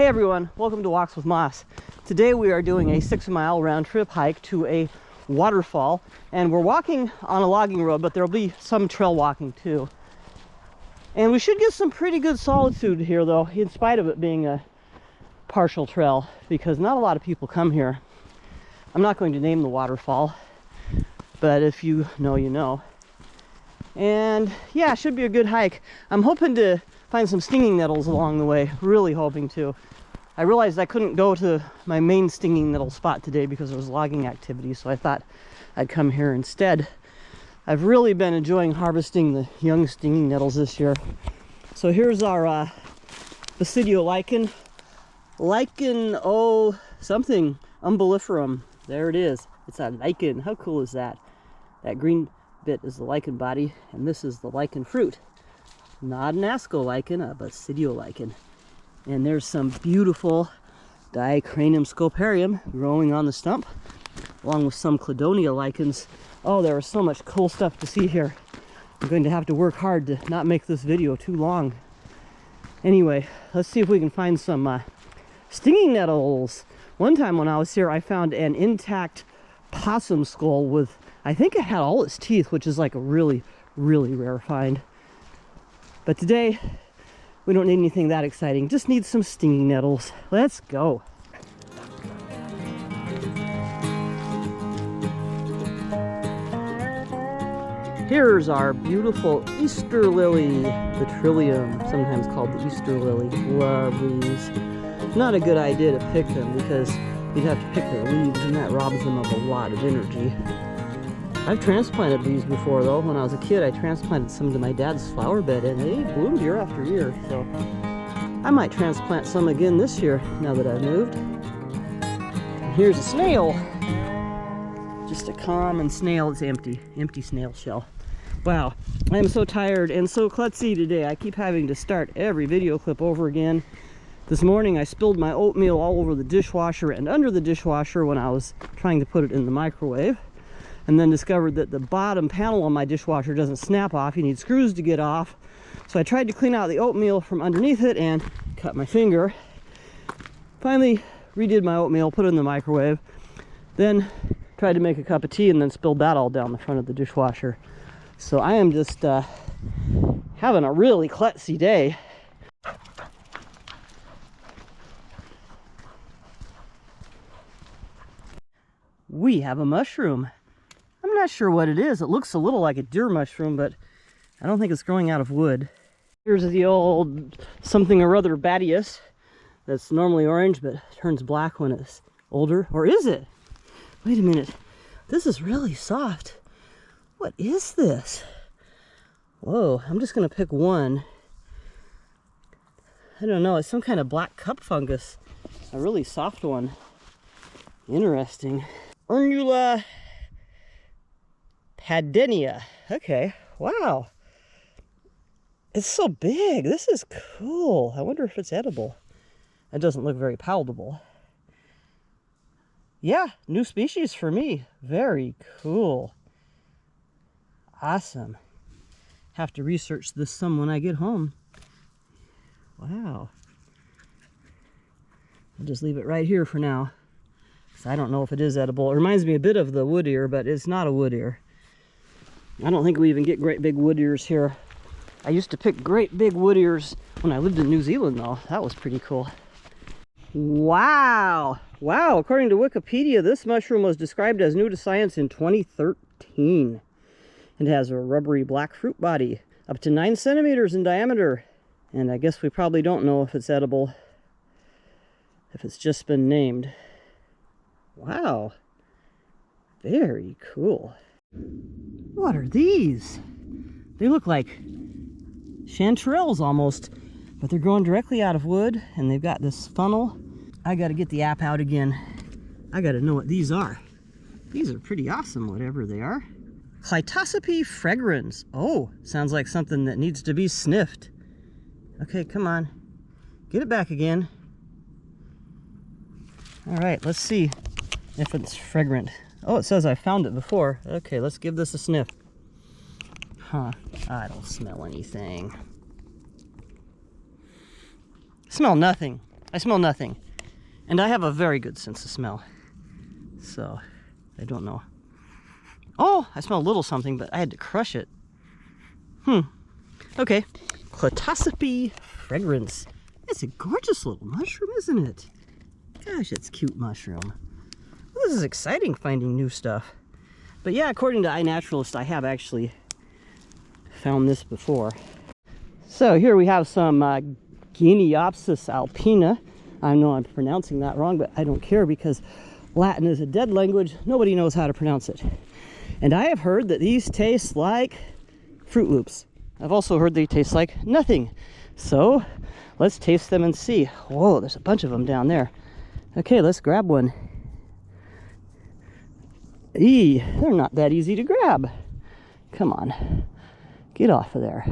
Hey everyone, welcome to Walks with Moss. Today we are doing a 6-mile round trip hike to a waterfall, and we're walking on a logging road, but there'll be some trail walking too. And we should get some pretty good solitude here though, in spite of it being a partial trail, because not a lot of people come here. I'm not going to name the waterfall, but if you know, you know. And yeah, it should be a good hike. I'm hoping to find some stinging nettles along the way, really hoping to. I realized I couldn't go to my main stinging nettle spot today because there was logging activity, so I thought I'd come here instead. I've really been enjoying harvesting the young stinging nettles this year. So here's our Basidio lichen. Lichen, oh, something, umbelliferum. There it is. It's a lichen. How cool is that? That green bit is the lichen body, and this is the lichen fruit. Not an asco lichen, a Basidio lichen. And there's some beautiful Dicranium scoparium growing on the stump, along with some Cladonia lichens. Oh, there is so much cool stuff to see here. I'm going to have to work hard to not make this video too long. Anyway, let's see if we can find some stinging nettles. One time when I was here, I found an intact possum skull with, I think it had all its teeth, which is like a really, really rare find. But today, we don't need anything that exciting. Just need some stinging nettles. Let's go. Here's our beautiful Easter lily, the trillium, sometimes called the Easter lily. Love these. Not a good idea to pick them because you'd have to pick their leaves, and that robs them of a lot of energy. I've transplanted these before though. When I was a kid, I transplanted some to my dad's flower bed, and they bloomed year after year. So I might transplant some again this year now that I've moved. And here's a snail. Just a common snail. It's empty snail shell. Wow, I am so tired and so klutzy today. I keep having to start every video clip over again. This morning I spilled my oatmeal all over the dishwasher and under the dishwasher when I was trying to put it in the microwave. And then discovered that the bottom panel on my dishwasher doesn't snap off. You need screws to get off. So I tried to clean out the oatmeal from underneath it and cut my finger. Finally redid my oatmeal, put it in the microwave. Then tried to make a cup of tea and then spilled that all down the front of the dishwasher. So I am just having a really klutzy day. We have a mushroom. I'm not sure what it is. It looks a little like a deer mushroom, but I don't think it's growing out of wood. Here's the old something or other badius that's normally orange but turns black when it's older. Or is it? Wait a minute. This is really soft. What is this? Whoa, I'm just going to pick one. I don't know. It's some kind of black cup fungus. A really soft one. Interesting. Urnula Padenia. Okay, wow. It's so big. This is cool. I wonder if it's edible. It doesn't look very palatable. Yeah, new species for me. Very cool. Awesome. Have to research this some when I get home. Wow. I'll just leave it right here for now. I don't know if it is edible. It reminds me a bit of the wood ear, but it's not a wood ear. I don't think we even get great big wood ears here. I used to pick great big wood ears when I lived in New Zealand though. That was pretty cool. Wow! Wow, according to Wikipedia, this mushroom was described as new to science in 2013. It has a rubbery black fruit body, up to 9 centimeters in diameter. And I guess we probably don't know if it's edible, if it's just been named. Wow, very cool. What are these? They look like chanterelles almost, but they're growing directly out of wood, and they've got this funnel. I gotta get the app out again. I gotta know what these are. These are pretty awesome, whatever they are. Clitosope fragrans. Oh, sounds like something that needs to be sniffed. Okay, come on. Get it back again. All right, let's see if it's fragrant. Oh, it says I found it before. Okay, let's give this a sniff. Huh, I don't smell anything. Smell nothing. I smell nothing. And I have a very good sense of smell. So, I don't know. Oh, I smell a little something, but I had to crush it. Okay. Clatocypy fragrance. It's a gorgeous little mushroom, isn't it? Gosh, it's cute mushroom. Well, this is exciting, finding new stuff. But yeah, according to iNaturalist, I have actually found this before. So here we have some Guineopsis alpina. I know I'm pronouncing that wrong, but I don't care because Latin is a dead language. Nobody knows how to pronounce it. And I have heard that these taste like Fruit Loops. I've also heard they taste like nothing. So let's taste them and see. Whoa, there's a bunch of them down there. Okay, let's grab one. Eee, they're not that easy to grab. Come on, get off of there.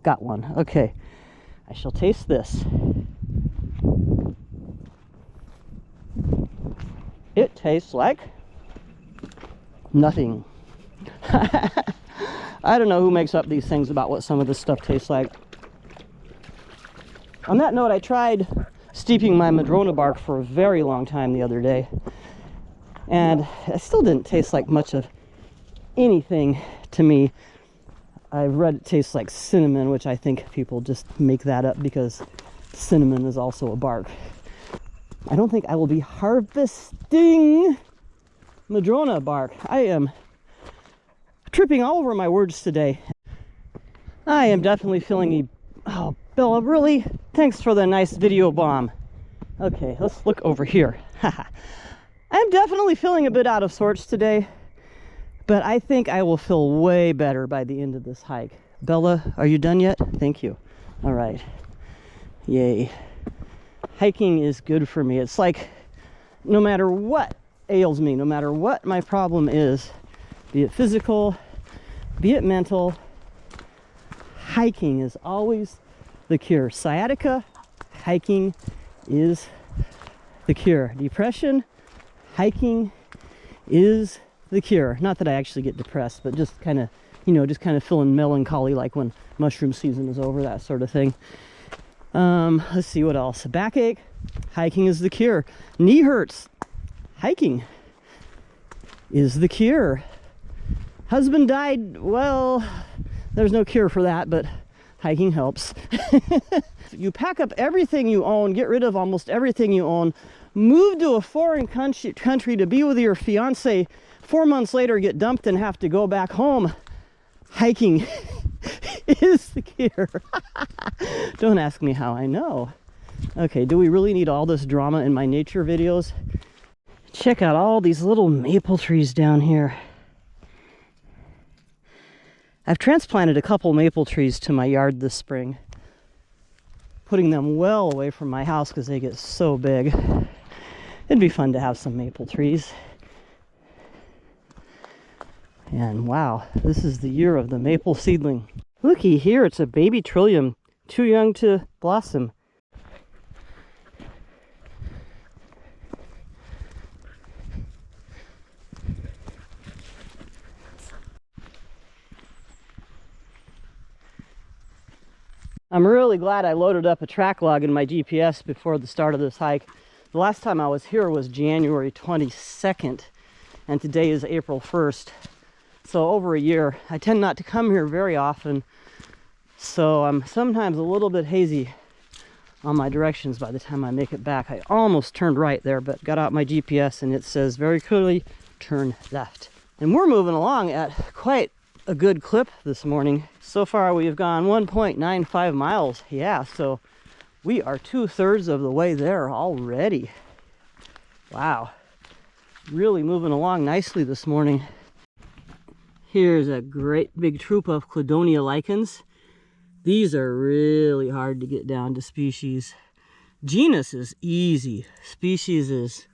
Got one. Okay, I shall taste this. It tastes like nothing. I don't know who makes up these things about what some of this stuff tastes like. On that note, I tried steeping my madrona bark for a very long time the other day, and it still didn't taste like much of anything to me. I've read it tastes like cinnamon, which I think people just make that up because cinnamon is also a bark. I don't think I will be harvesting madrona bark. I am tripping all over my words today. I am definitely feeling oh, Bella, really? Thanks for the nice video bomb. Okay, let's look over here. I'm definitely feeling a bit out of sorts today, but I think I will feel way better by the end of this hike. Bella, are you done yet? Thank you. All right. Yay. Hiking is good for me. It's like no matter what ails me, no matter what my problem is, be it physical, be it mental, hiking is always the cure. Sciatica, hiking is the cure. Depression, hiking is the cure. Not that I actually get depressed, but just kind of, you know, just kind of feeling melancholy like when mushroom season is over, that sort of thing. Let's see what else. Backache, hiking is the cure. Knee hurts, hiking is the cure. Husband died, well, there's no cure for that, but hiking helps. You pack up everything you own, get rid of almost everything you own, move to a foreign country to be with your fiance, 4 months later get dumped and have to go back home. Hiking is the cure. Don't ask me how I know. Okay, do we really need all this drama in my nature videos? Check out all these little maple trees down here. I've transplanted a couple maple trees to my yard this spring, putting them well away from my house because they get so big. It'd be fun to have some maple trees. And wow, this is the year of the maple seedling. Looky here, it's a baby trillium, too young to blossom. I'm really glad I loaded up a track log in my GPS before the start of this hike. The last time I was here was January 22nd, and today is April 1st. So over a year. I tend not to come here very often, so I'm sometimes a little bit hazy on my directions by the time I make it back. I almost turned right there, but got out my GPS and it says very clearly, turn left. And we're moving along at quite a good clip this morning. So far we have gone 1.95 miles. Yeah, so we are 2/3 of the way there already. Wow. Really moving along nicely this morning. Here's a great big troop of Cladonia lichens. These are really hard to get down to species. Genus is easy. Species is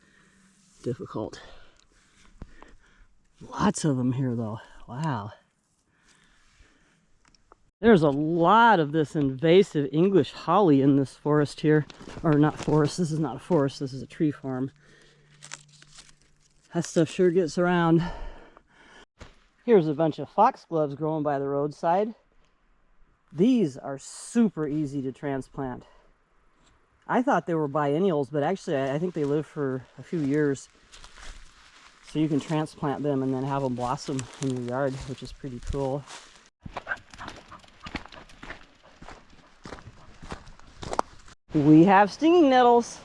difficult. Lots of them here though. Wow. There's a lot of this invasive English holly in this forest here. Or not forest, this is not a forest, this is a tree farm. That stuff sure gets around. Here's a bunch of foxgloves growing by the roadside. These are super easy to transplant. I thought they were biennials, but actually I think they live for a few years. So you can transplant them and then have them blossom in your yard, which is pretty cool. We have stinging nettles.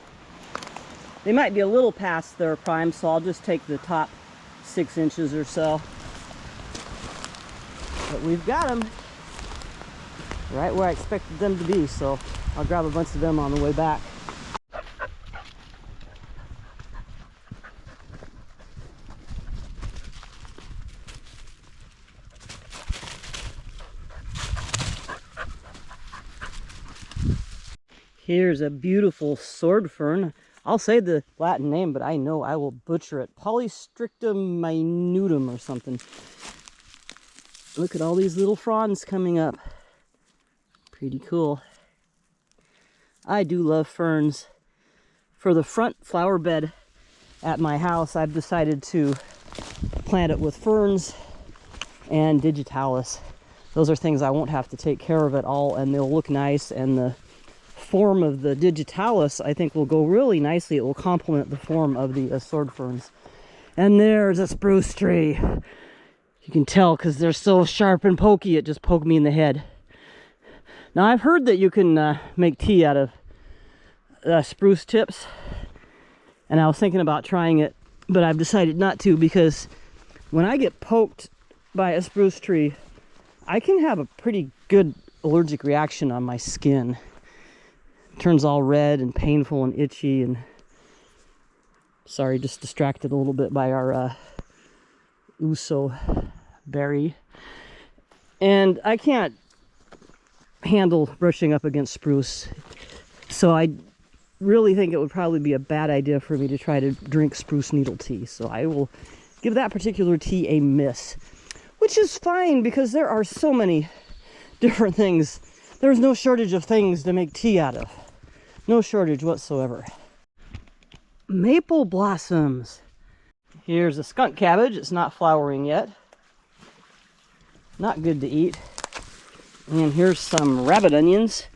They might be a little past their prime, so I'll just take the top 6 inches or so. But we've got them right where I expected them to be, so I'll grab a bunch of them on the way back. Here's a beautiful sword fern. I'll say the Latin name, but I know I will butcher it. Polystrictum minutum or something. Look at all these little fronds coming up. Pretty cool. I do love ferns. For the front flower bed at my house, I've decided to plant it with ferns and digitalis. Those are things I won't have to take care of at all, and they'll look nice, and the form of the digitalis I think will go really nicely. It will complement the form of the sword ferns. And there's a spruce tree. You can tell because they're so sharp and pokey, it just poked me in the head. Now I've heard that you can make tea out of spruce tips, and I was thinking about trying it, but I've decided not to, because when I get poked by a spruce tree, I can have a pretty good allergic reaction on my skin. Turns all red and painful and itchy, and sorry, just distracted a little bit by our uso berry. And I can't handle brushing up against spruce, so I really think it would probably be a bad idea for me to try to drink spruce needle tea. So I will give that particular tea a miss, which is fine because there are so many different things. There's no shortage of things to make tea out of. No shortage whatsoever. Maple blossoms. Here's a skunk cabbage. It's not flowering yet. Not good to eat. And here's some rabbit onions.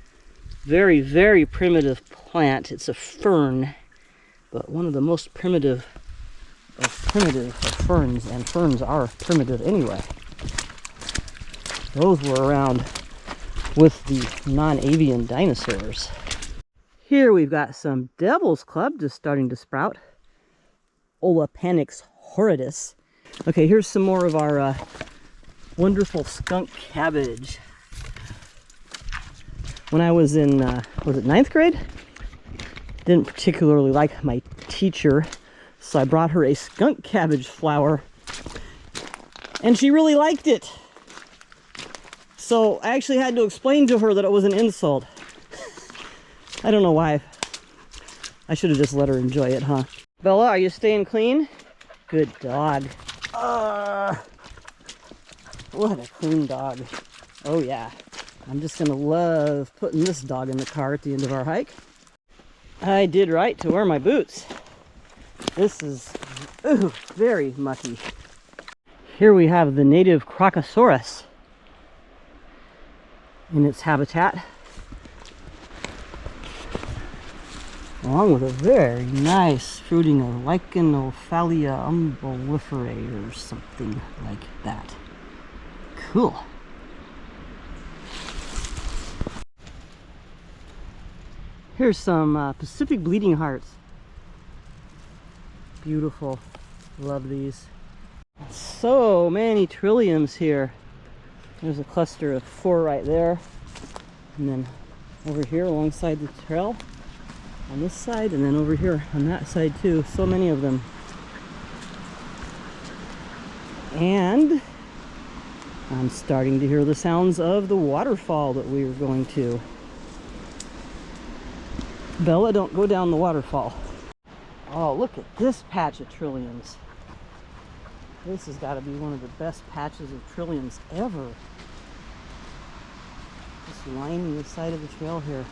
Very, very primitive plant. It's a fern, but one of the most primitive of ferns, and ferns are primitive anyway. Those were around with the non-avian dinosaurs. Here we've got some devil's club just starting to sprout. Olapanix horridus. Okay, here's some more of our wonderful skunk cabbage. When I was in, was it 9th grade? Didn't particularly like my teacher, so I brought her a skunk cabbage flower, and she really liked it. So I actually had to explain to her that it was an insult. I don't know why. I should have just let her enjoy it, huh? Bella, are you staying clean? Good dog. What a clean dog. Oh yeah. I'm just gonna love putting this dog in the car at the end of our hike. I did right to wear my boots. This is very mucky. Here we have the native Crocosaurus in its habitat, along with a very nice fruiting of Lichenophalia umbelliferae or something like that. Cool. Here's some Pacific bleeding hearts. Beautiful. Love these. So many trilliums here. There's a cluster of 4 right there. And then over here alongside the trail on this side, and then over here on that side too. So many of them. And I'm starting to hear the sounds of the waterfall that we were going to. Bella, don't go down the waterfall. Oh, look at this patch of trilliums. This has got to be one of the best patches of trilliums ever. Just lining the side of the trail here.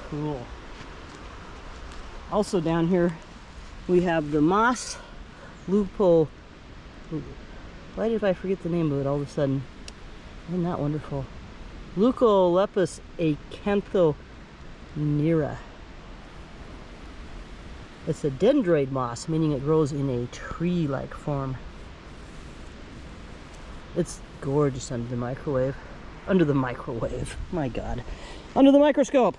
Cool. Also down here we have the moss lupo. Why did I forget the name of it all of a sudden? Isn't that wonderful? Leucolepis acanthoneira. It's a dendroid moss, meaning it grows in a tree-like form. It's gorgeous under the microwave. Under the microwave, my God. Under the microscope.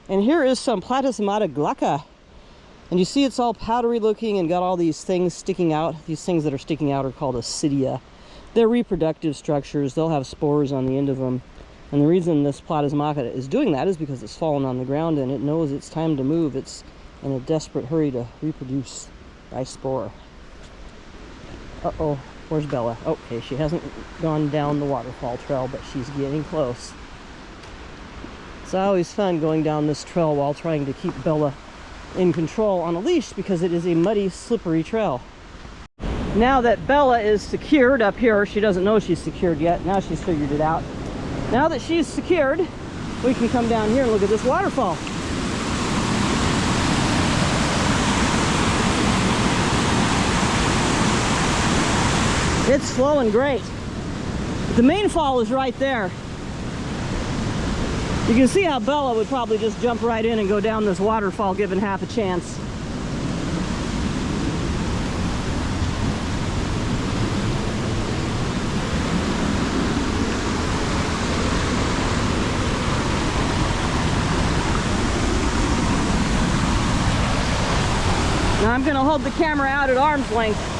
And here is some Platysmata glauca. And you see it's all powdery looking and got all these things sticking out. These things that are sticking out are called ascidia. They're reproductive structures. They'll have spores on the end of them. And the reason this Platysmata is doing that is because it's fallen on the ground and it knows it's time to move. It's in a desperate hurry to reproduce by spore. Uh-oh, where's Bella? Okay, she hasn't gone down the waterfall trail, but she's getting close. It's always fun going down this trail while trying to keep Bella in control on a leash because it is a muddy, slippery trail. Now that Bella is secured up here, she doesn't know she's secured yet. Now she's figured it out. Now that she's secured, we can come down here and look at this waterfall. It's flowing great. The main fall is right there. You can see how Bella would probably just jump right in and go down this waterfall given half a chance. Now I'm going to hold the camera out at arm's length.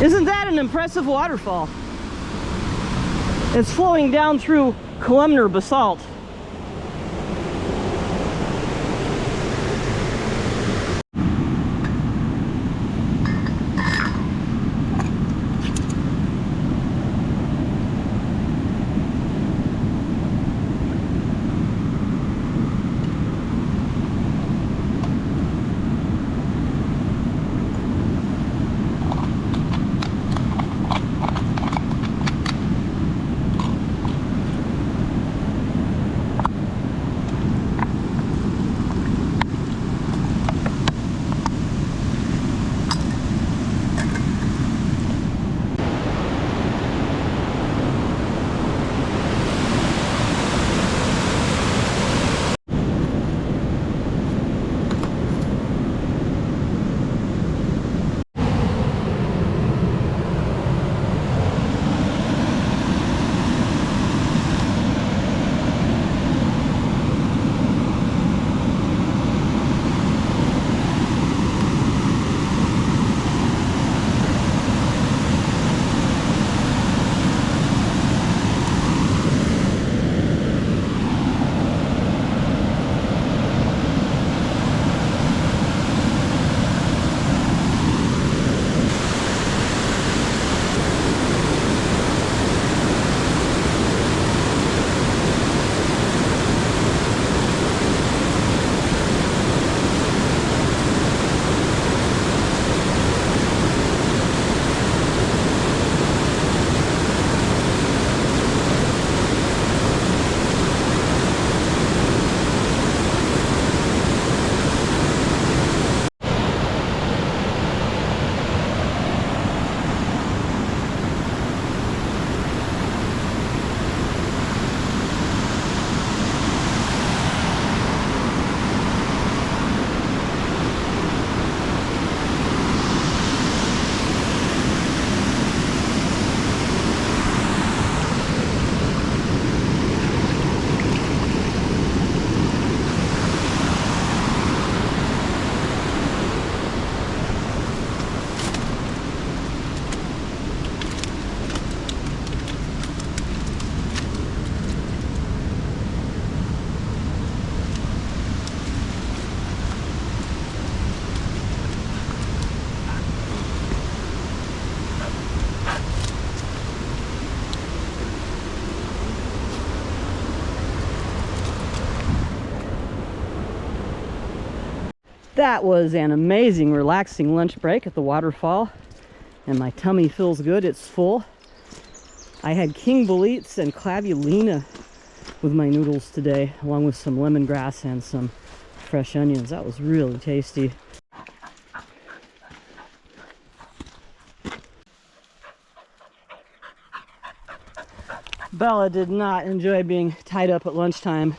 Isn't that an impressive waterfall? It's flowing down through columnar basalt. That was an amazing, relaxing lunch break at the waterfall, and my tummy feels good. It's full. I had king boletes and clavulina with my noodles today, along with some lemongrass and some fresh onions. That was really tasty. Bella did not enjoy being tied up at lunchtime,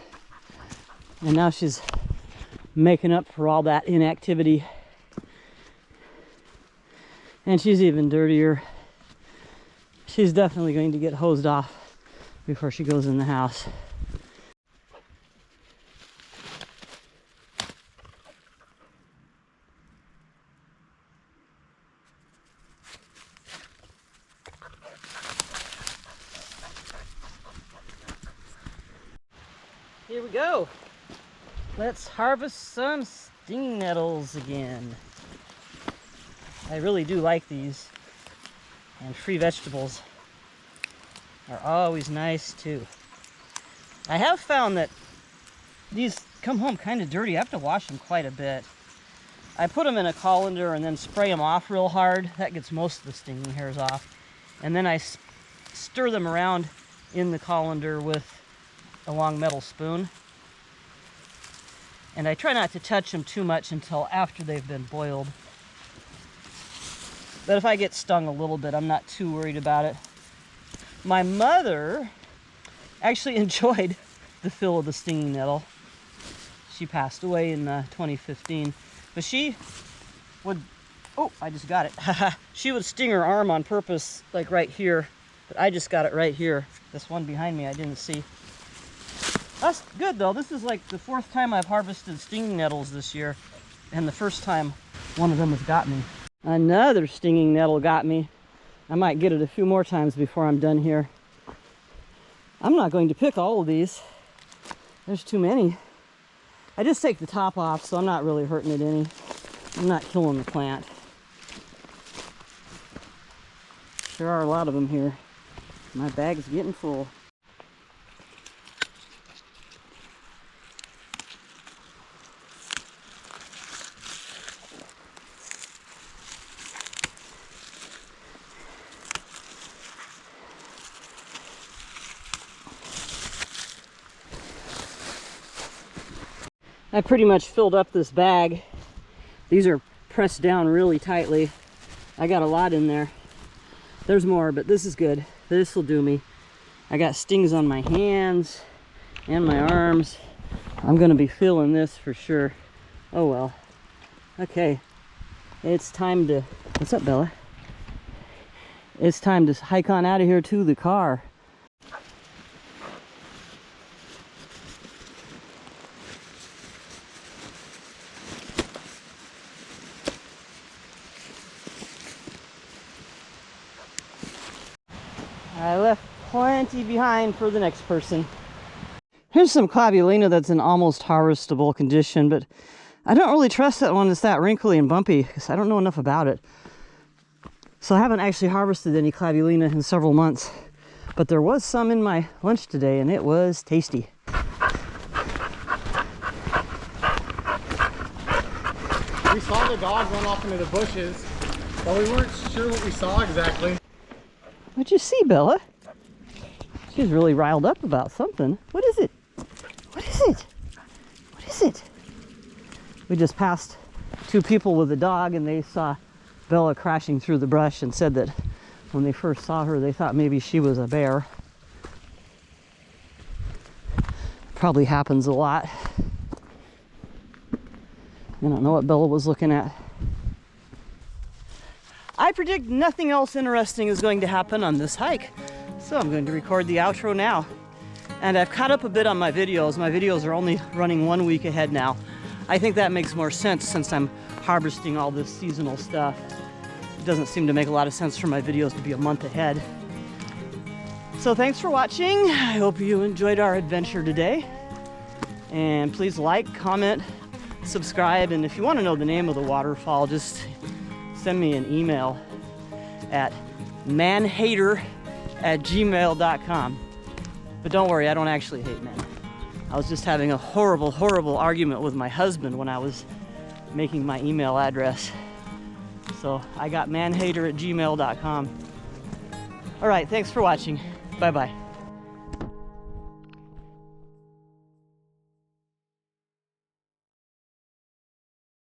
and now she's making up for all that inactivity. And she's even dirtier. She's definitely going to get hosed off before she goes in the house. Here we go. Let's harvest some stinging nettles again. I really do like these. And free vegetables are always nice too. I have found that these come home kind of dirty. I have to wash them quite a bit. I put them in a colander and then spray them off real hard. That gets most of the stinging hairs off. And then I stir them around in the colander with a long metal spoon. And I try not to touch them too much until after they've been boiled. But if I get stung a little bit, I'm not too worried about it. My mother actually enjoyed the feel of the stinging nettle. She passed away in 2015. But she would, oh, I just got it. She would sting her arm on purpose, like right here. But I just got it right here. This one behind me I didn't see. That's good though. This is like the 4th time I've harvested stinging nettles this year, and the first time one of them has got me. Another stinging nettle got me. I might get it a few more times before I'm done here. I'm not going to pick all of these. There's too many. I just take the top off, so I'm not really hurting it any. I'm not killing the plant. There are a lot of them here. My bag's getting full. I pretty much filled up this bag. These are pressed down really tightly. I got a lot in there. There's more, but this is good. This will do me. I got stings on my hands and my arms. I'm gonna be feeling this for sure. Oh well. Okay, it's time to, what's up, Bella? It's time to hike on out of here to the car. I left plenty behind for the next person. Here's some clavulina that's in almost harvestable condition, but I don't really trust that one that's that wrinkly and bumpy because I don't know enough about it. So I haven't actually harvested any clavulina in several months, but there was some in my lunch today and it was tasty. We saw the dog run off into the bushes, but we weren't sure what we saw exactly. What'd you see, Bella? She's really riled up about something. What is it? What is it? What is it? We just passed 2 people with a dog and they saw Bella crashing through the brush and said that when they first saw her, they thought maybe she was a bear. Probably happens a lot. I don't know what Bella was looking at. I predict nothing else interesting is going to happen on this hike, so I'm going to record the outro now. And I've caught up a bit on my videos. My videos are only running 1 week ahead now. I think that makes more sense since I'm harvesting all this seasonal stuff. It doesn't seem to make a lot of sense for my videos to be a month ahead. So thanks for watching. I hope you enjoyed our adventure today. And please like, comment, subscribe, and if you want to know the name of the waterfall, just send me an email at manhater@gmail.com. But don't worry, I don't actually hate men. I was just having a horrible, horrible argument with my husband when I was making my email address. So I got manhater@gmail.com. All right, thanks for watching. Bye-bye.